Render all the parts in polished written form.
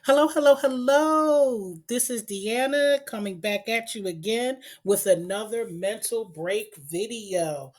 Hello, hello, hello. This is Deanna coming back at you again with another mental break video.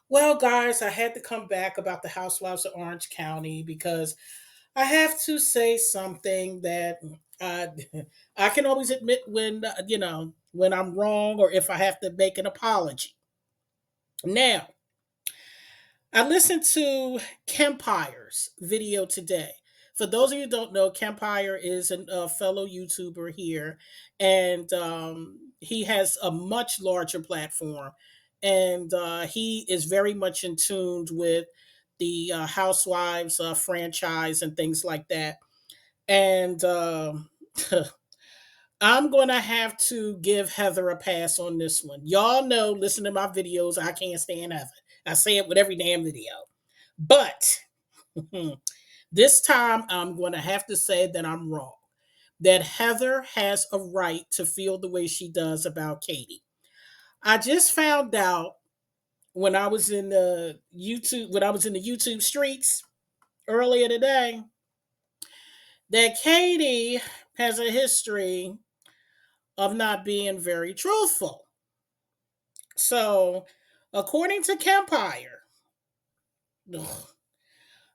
Well, guys, I had to come back about the Housewives of Orange County because I have to say something that uh, I can always admit when, when I'm wrong or if I have to make an apology. Now, I listened to Kempire's video today. For those of you who don't know, Kempire is a fellow YouTuber here, and he has a much larger platform, and he is very much in tune with the Housewives franchise and things like that. And I'm going to have to give Heather a pass on this one. Y'all know, listen to my videos, I can't stand Heather. I say it with every damn video. But this time, I'm going to have to say that I'm wrong. That Heather has a right to feel the way she does about Katie. I just found out when I was in the YouTube streets earlier today that Katie has a history of not being very truthful. So, according to Kempire,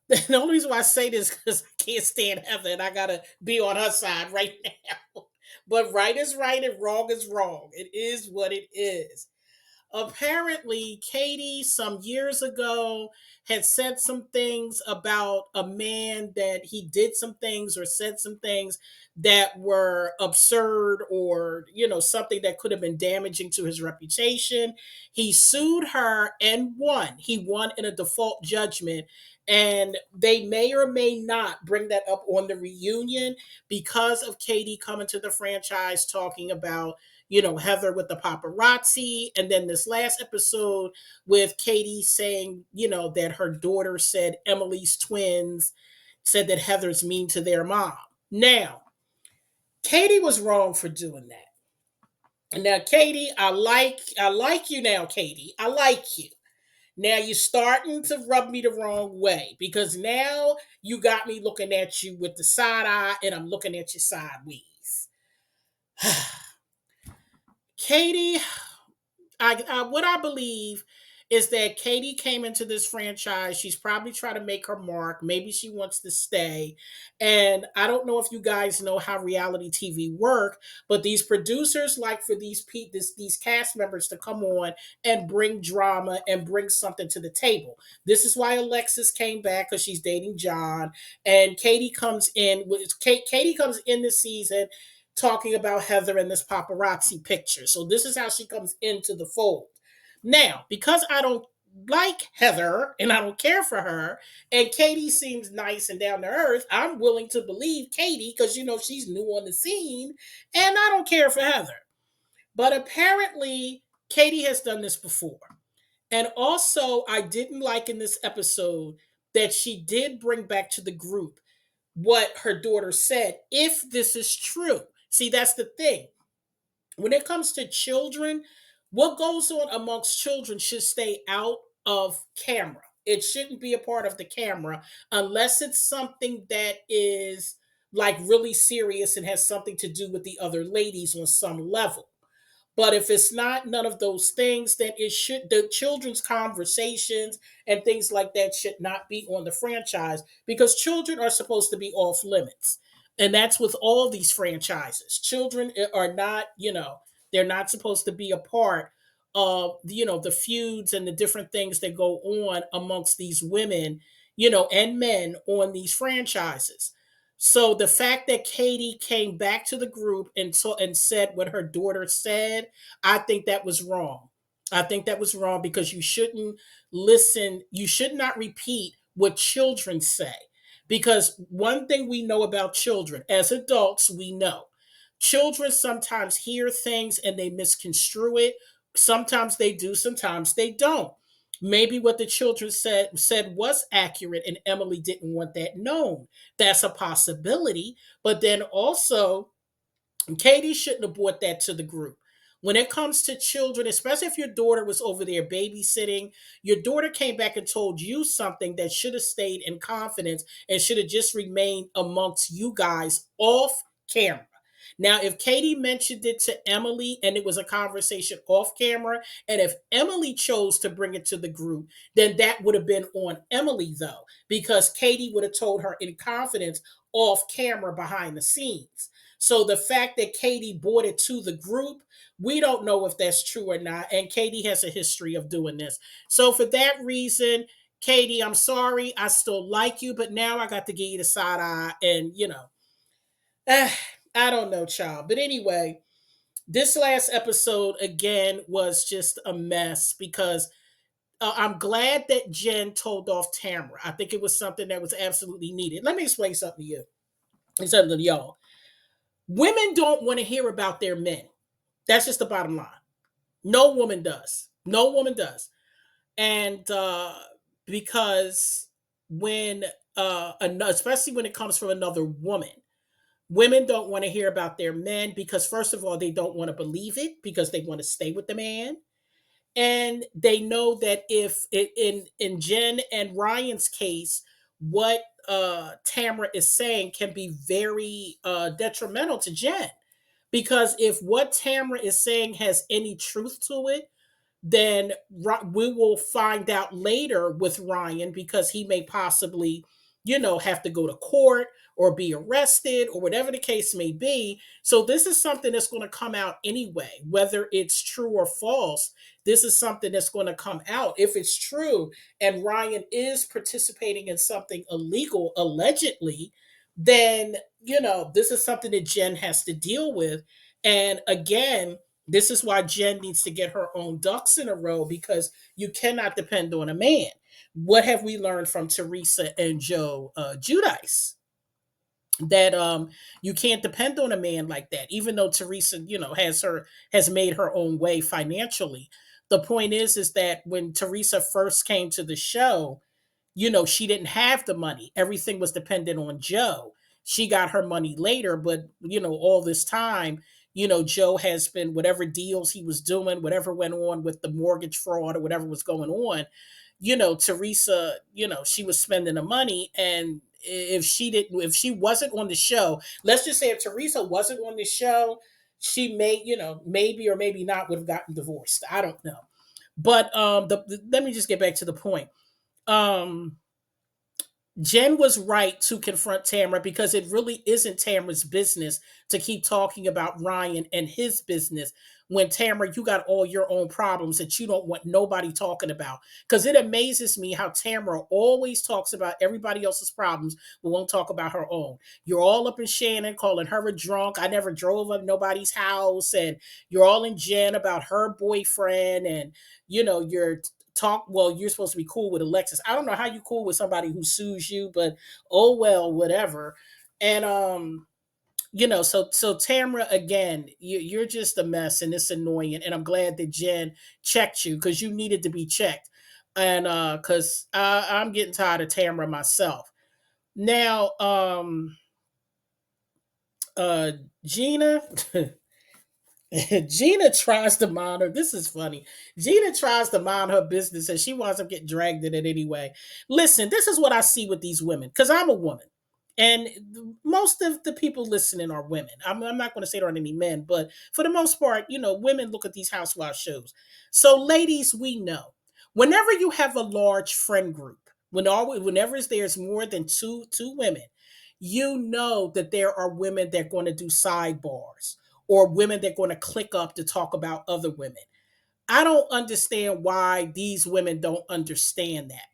the only reason why I say this is because I can't stand Heather and I gotta be on her side right now. But right is right and wrong is wrong. It is what it is. Apparently, Katie, some years ago, had said some things about a man that he did some things or said some things that were absurd or, something that could have been damaging to his reputation. He sued her and won. He won in a default judgment. And they may or may not bring that up on the reunion because of Katie coming to the franchise talking about Heather with the paparazzi. And then this last episode with Katie saying, that her daughter said Emily's twins said that Heather's mean to their mom. Now, Katie was wrong for doing that. Now, Katie, I like you now, Katie. I like you. Now you're starting to rub me the wrong way because now you got me looking at you with the side eye and I'm looking at you sideways. Katie, what I believe is that Katie came into this franchise. She's probably trying to make her mark. Maybe she wants to stay. And I don't know if you guys know how reality TV work, but these producers like for these cast members to come on and bring drama and bring something to the table. This is why Alexis came back because she's dating John, and Katie comes in this season talking about Heather and this paparazzi picture. So this is how she comes into the fold. Now, because I don't like Heather and I don't care for her, and Katie seems nice and down to earth, I'm willing to believe Katie because she's new on the scene and I don't care for Heather. But apparently, Katie has done this before. And also, I didn't like in this episode that she did bring back to the group what her daughter said, if this is true. See, that's the thing. When it comes to children, what goes on amongst children should stay out of camera. It shouldn't be a part of the camera unless it's something that is like really serious and has something to do with the other ladies on some level. But if it's not none of those things, then the children's conversations and things like that should not be on the franchise because children are supposed to be off limits. And that's with all these franchises. Children are not, they're not supposed to be a part of, the feuds and the different things that go on amongst these women, and men on these franchises. So the fact that Katie came back to the group and said what her daughter said, I think that was wrong. I think that was wrong because you shouldn't listen. You should not repeat what children say. Because one thing we know about children, as adults, we know children sometimes hear things and they misconstrue it. Sometimes they do, sometimes they don't. Maybe what the children said was accurate and Emily didn't want that known. That's a possibility. But then also, Katie shouldn't have brought that to the group. When it comes to children, especially if your daughter was over there babysitting, your daughter came back and told you something that should have stayed in confidence and should have just remained amongst you guys off camera. Now, if Katie mentioned it to Emily and it was a conversation off camera, and if Emily chose to bring it to the group, then that would have been on Emily, though, because Katie would have told her in confidence off camera behind the scenes. So the fact that Katie brought it to the group, we don't know if that's true or not. And Katie has a history of doing this. So for that reason, Katie, I'm sorry. I still like you, but now I got to give you the side eye. And, eh, I don't know, child. But anyway, this last episode, again, was just a mess because I'm glad that Jen told off Tamara. I think it was something that was absolutely needed. Let me explain something to you and something to y'all. Women don't want to hear about their men. That's just the bottom line. No woman does. No woman does. And because when, especially when it comes from another woman, women don't want to hear about their men because, first of all, they don't want to believe it because they want to stay with the man. And they know that if in Jen and Ryan's case, what Tamara is saying can be very detrimental to Jen. Because if what Tamara is saying has any truth to it, then we will find out later with Ryan because he may possibly, have to go to court or be arrested or whatever the case may be. So this is something that's going to come out anyway, whether it's true or false. This is something that's going to come out. If it's true and Ryan is participating in something illegal, allegedly, then, this is something that Jen has to deal with. And again, this is why Jen needs to get her own ducks in a row because you cannot depend on a man. What have we learned from Teresa and Joe Judice? That you can't depend on a man like that, even though Teresa, has made her own way financially. The point is that when Teresa first came to the show, she didn't have the money. Everything was dependent on Joe. She got her money later, but, all this time, Joe has been, whatever deals he was doing, whatever went on with the mortgage fraud or whatever was going on, Teresa, she was spending the money. And if she wasn't on the show, let's just say if Teresa wasn't on the show, she may, maybe or maybe not would have gotten divorced. I don't know. But let me just get back to the point. um Jen was right to confront Tamara because it really isn't Tamara's business to keep talking about Ryan and his business when Tamara, you got all your own problems that you don't want nobody talking about. Because it amazes me how Tamara always talks about everybody else's problems but won't talk about her own. You're all up in Shannon calling her a drunk. I never drove up nobody's house. And you're all in Jen about her boyfriend. And, you're you're supposed to be cool with Alexis. I don't know how you cool with somebody who sues you, but oh well, whatever. And so Tamara, again, you're just a mess and it's annoying. And I'm glad that Jen checked you because you needed to be checked. And because I'm getting tired of Tamara myself. Now, Gina. Gina tries to mind her. This is funny. Gina tries to mind her business and she winds up getting dragged in it anyway. Listen, this is what I see with these women because I'm a woman. And most of the people listening are women. I'm not going to say there aren't any men, but for the most part, women look at these housewife shows. So, ladies, we know whenever you have a large friend group, whenever there's more than two women, you know that there are women that are going to do sidebars or women that are going to click up to talk about other women. I don't understand why these women don't understand that.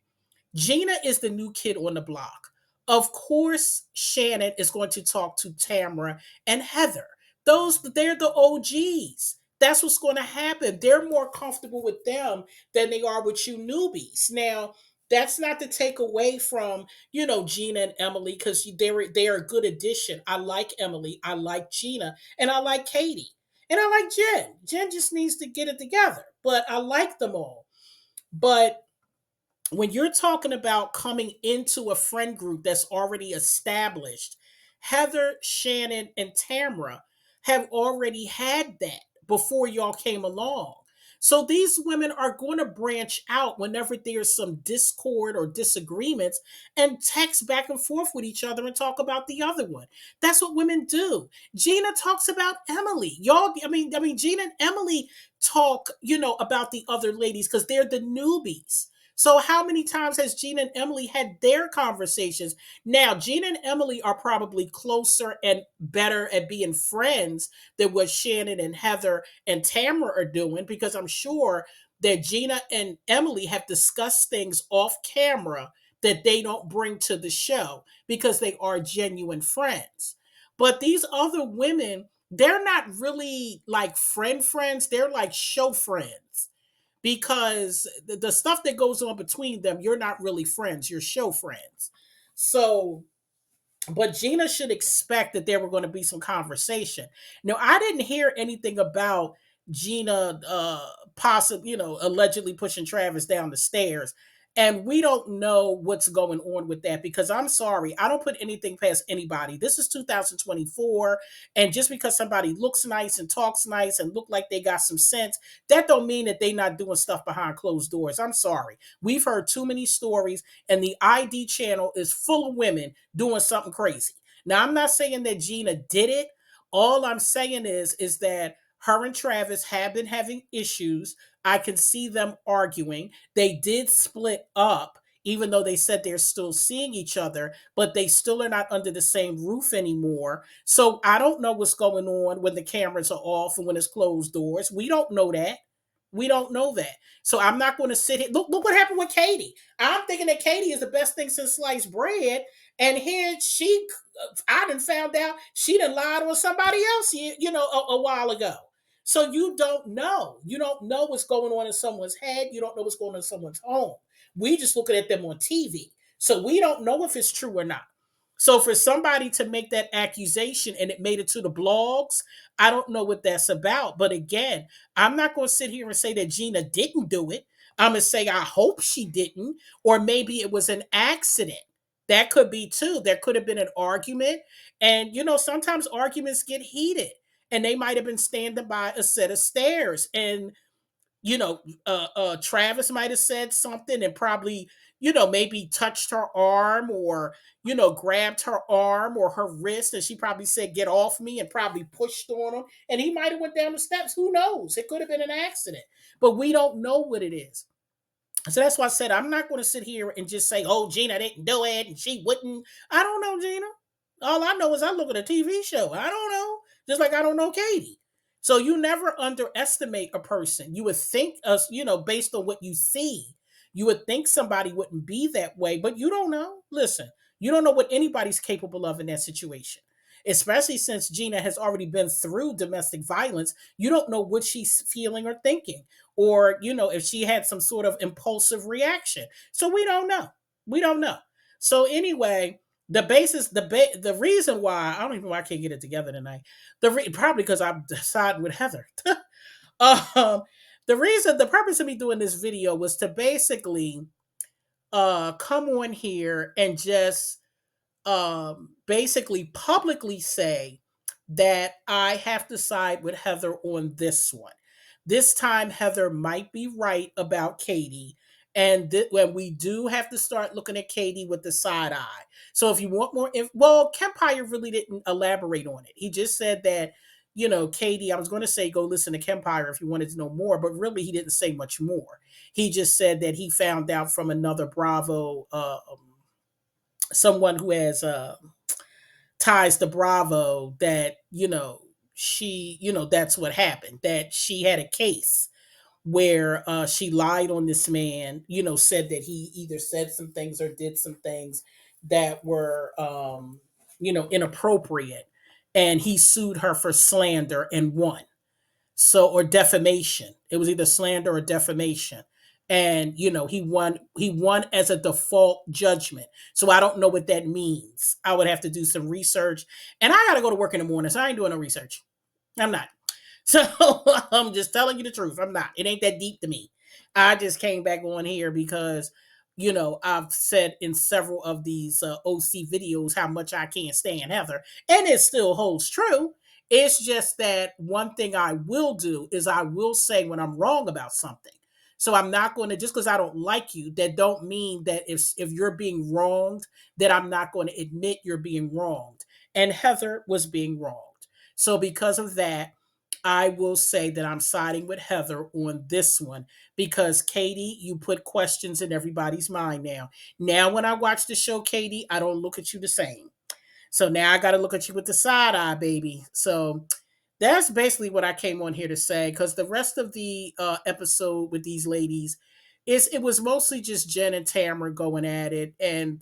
Gina is the new kid on the block. Of course, Shannon is going to talk to Tamara and Heather. They're the OGs. That's what's going to happen. They're more comfortable with them than they are with you newbies. Now, that's not to take away from, Gina and Emily, because they're a good addition. I like Emily, I like Gina, and I like Katie. And I like Jen. Jen just needs to get it together. But I like them all. But when you're talking about coming into a friend group that's already established, Heather, Shannon, and Tamara have already had that before y'all came along. So these women are going to branch out whenever there's some discord or disagreements and text back and forth with each other and talk about the other one. That's what women do. Gina talks about Emily. Y'all, I mean, Gina and Emily talk, about the other ladies because they're the newbies. So how many times has Gina and Emily had their conversations? Now, Gina and Emily are probably closer and better at being friends than what Shannon and Heather and Tamara are doing, because I'm sure that Gina and Emily have discussed things off camera that they don't bring to the show because they are genuine friends. But these other women, they're not really like friends, they're like show friends, because the stuff that goes on between them, you're not really friends, you're show friends. So, but Gina should expect that there were going to be some conversation. Now, I didn't hear anything about Gina possibly, allegedly pushing Travis down the stairs. And we don't know what's going on with that, because I'm sorry, I don't put anything past anybody. This is 2024, and just because somebody looks nice and talks nice and look like they got some sense, that don't mean that they not doing stuff behind closed doors. I'm sorry. We've heard too many stories, and the ID channel is full of women doing something crazy. Now, I'm not saying that Gina did it. All I'm saying is that her and Travis have been having issues. I can see them arguing. They did split up, even though they said they're still seeing each other, but they still are not under the same roof anymore. So I don't know what's going on when the cameras are off and when it's closed doors. We don't know that. We don't know that. So I'm not going to sit here. Look what happened with Katie. I'm thinking that Katie is the best thing since sliced bread. And here I done found out she done lied on somebody else, a while ago. So you don't know. You don't know what's going on in someone's head. You don't know what's going on in someone's home. We just looking at them on TV. So we don't know if it's true or not. So for somebody to make that accusation and it made it to the blogs, I don't know what that's about. But again, I'm not going to sit here and say that Gina didn't do it. I'm going to say I hope she didn't, or maybe it was an accident. That could be too. There could have been an argument. And, sometimes arguments get heated, and they might have been standing by a set of stairs. And, Travis might have said something and probably, maybe touched her arm, or, grabbed her arm or her wrist. And she probably said, "Get off me," and probably pushed on him. And he might have went down the steps. Who knows? It could have been an accident. But we don't know what it is. So that's why I said I'm not going to sit here and just say, "Oh, Gina didn't do it and she wouldn't." I don't know, Gina. All I know is I look at a TV show. I don't know. Just like I don't know Katie. So you never underestimate a person. You would think us, based on what you see, you would think somebody wouldn't be that way, but you don't know. Listen, you don't know what anybody's capable of in that situation. Especially since Gina has already been through domestic violence, you don't know what she's feeling or thinking, or if she had some sort of impulsive reaction. So we don't know. We don't know. So anyway, the reason why I don't even know why I can't get it together tonight. Probably because I'm siding with Heather. um, the purpose of me doing this video was to basically come on here and just basically publicly say that I have to side with Heather on this one. This time, Heather might be right about Katie. And when we do have to start looking at Katie with the side eye. So if you want more, Kempire really didn't elaborate on it. He just said that, Katie, I was going to say go listen to Kempire if you wanted to know more, but really he didn't say much more. He just said that he found out from another Bravo, someone who has ties to Bravo, that, she, that's what happened, that she had a case where she lied on this man, said that he either said some things or did some things that were, inappropriate. And he sued her for slander and won. So, or defamation. It was either slander or defamation. And he won as a default judgment. So I don't know what that means. I would have to do some research. And I gotta go to work in the morning, so I ain't doing no research. I'm not. So I'm just telling you the truth. I'm not. It ain't that deep to me. I just came back on here because, I've said in several of these OC videos how much I can't stand Heather. And it still holds true. It's just that one thing I will do is I will say when I'm wrong about something. So I'm not going to, just because I don't like you, that don't mean that if you're being wronged, that I'm not going to admit you're being wronged. And Heather was being wronged. So because of that, I will say that I'm siding with Heather on this one because Katie, you put questions in everybody's mind now. Now, when I watch the show, Katie, I don't look at you the same. So now I got to look at you with the side eye, baby. So that's basically what I came on here to say because the rest of the episode with these ladies it was mostly just Jen and Tamara going at it, and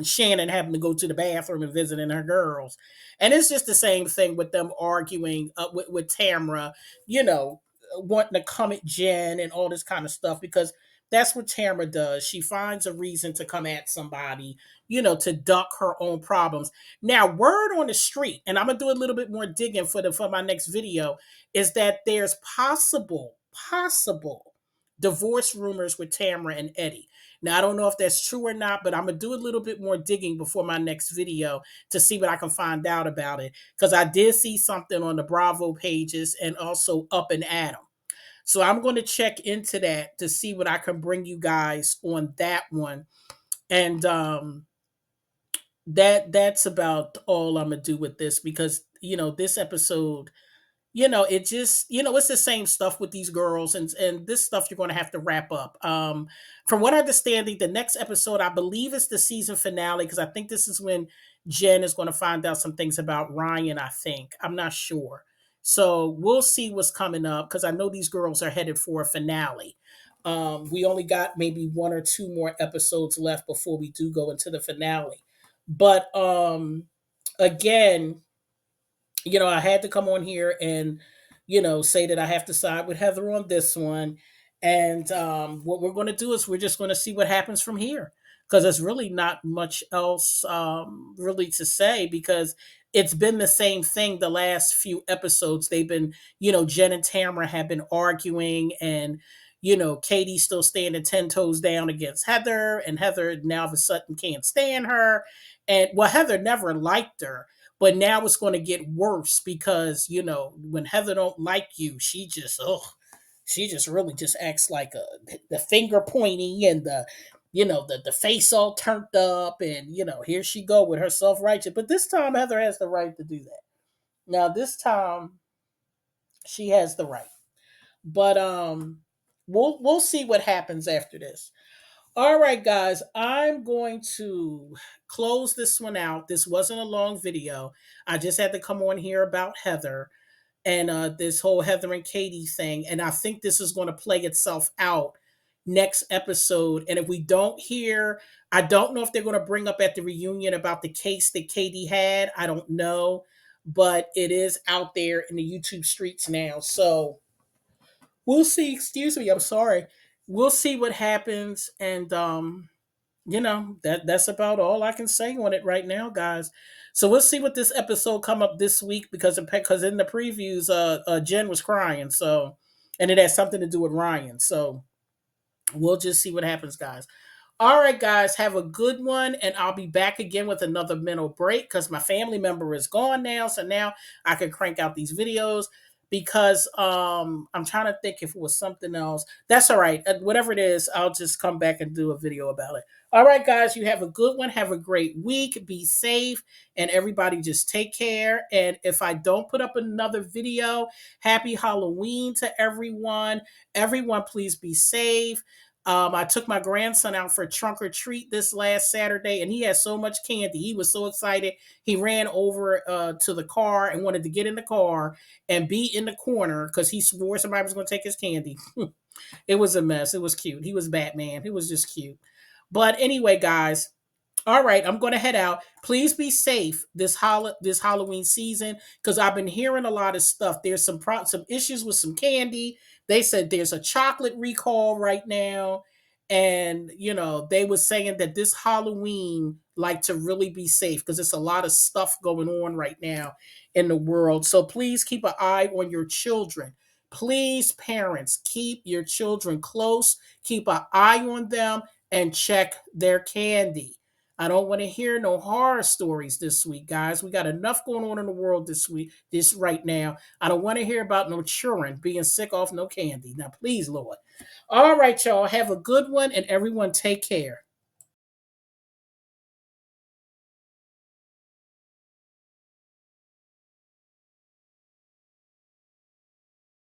Shannon having to go to the bathroom and visiting her girls. And it's just the same thing with them arguing with Tamara, you know, wanting to come at Jen and all this kind of stuff because that's what Tamara does. She finds a reason to come at somebody, to duck her own problems. Now, word on the street, and I'm gonna do a little bit more digging for my next video, is that there's possible divorce rumors with Tamara and Eddie. Now, I don't know if that's true or not, but I'm going to do a little bit more digging before my next video to see what I can find out about it. Because I did see something on the Bravo pages and also Up and Adam. So I'm going to check into that to see what I can bring you guys on that one. And that's about all I'm going to do with this because, this episode it just it's the same stuff with these girls and this stuff you're going to have to wrap up. From what I understand, the next episode I believe is the season finale because I think this is when Jen is going to find out some things about Ryan. I think I'm not sure, so we'll see what's coming up because I know these girls are headed for a finale. We only got maybe one or two more episodes left before we do go into the finale, but again, I had to come on here and, say that I have to side with Heather on this one. And what we're going to do is we're just going to see what happens from here because there's really not much else really to say because it's been the same thing the last few episodes. They've been, Jen and Tamara have been arguing and, Katie's still standing 10 toes down against Heather, and Heather now of a sudden can't stand her. And well, Heather never liked her, but now it's going to get worse because when Heather don't like you, she just really just acts like the finger pointing and the face all turned up and here she go with her self righteous. But this time Heather has the right to do that. Now this time she has the right, but we'll see what happens after this. All right, guys, I'm going to close this one out. This wasn't a long video. I just had to come on here about Heather and this whole Heather and Katie thing. And I think this is going to play itself out next episode. And if we don't hear, I don't know if they're going to bring up at the reunion about the case that Katie had. I don't know. But it is out there in the YouTube streets now. So we'll see. Excuse me. I'm sorry. We'll see what happens. And that's about all I can say on it right now, guys. So we'll see what this episode come up this week because in the previews, Jen was crying, so and it has something to do with Ryan. So we'll just see what happens, guys. All right, guys, have a good one, and I'll be back again with another mental break because my family member is gone now, so now I can crank out these videos because I'm trying to think if it was something else. That's all right. Whatever it is, I'll just come back and do a video about it. All right, guys, you have a good one. Have a great week. Be safe, and everybody just take care. And if I don't put up another video, happy Halloween to everyone. Everyone, please be safe. I took my grandson out for a trunk or treat this last Saturday, and he had so much candy. He was so excited. He ran over to the car and wanted to get in the car and be in the corner because he swore somebody was going to take his candy. It was a mess. It was cute. He was Batman. It was just cute. But anyway, guys, all right, I'm going to head out. Please be safe this Halloween season because I've been hearing a lot of stuff. There's some issues with some candy. They said there's a chocolate recall right now, and they were saying that this Halloween, like to really be safe because it's a lot of stuff going on right now in the world. So please keep an eye on your children. Please, parents, keep your children close. Keep an eye on them and check their candy. I don't want to hear no horror stories this week, guys. We got enough going on in the world this week, this right now. I don't want to hear about no children being sick off no candy. Now, please, Lord. All right, y'all. Have a good one, and everyone take care.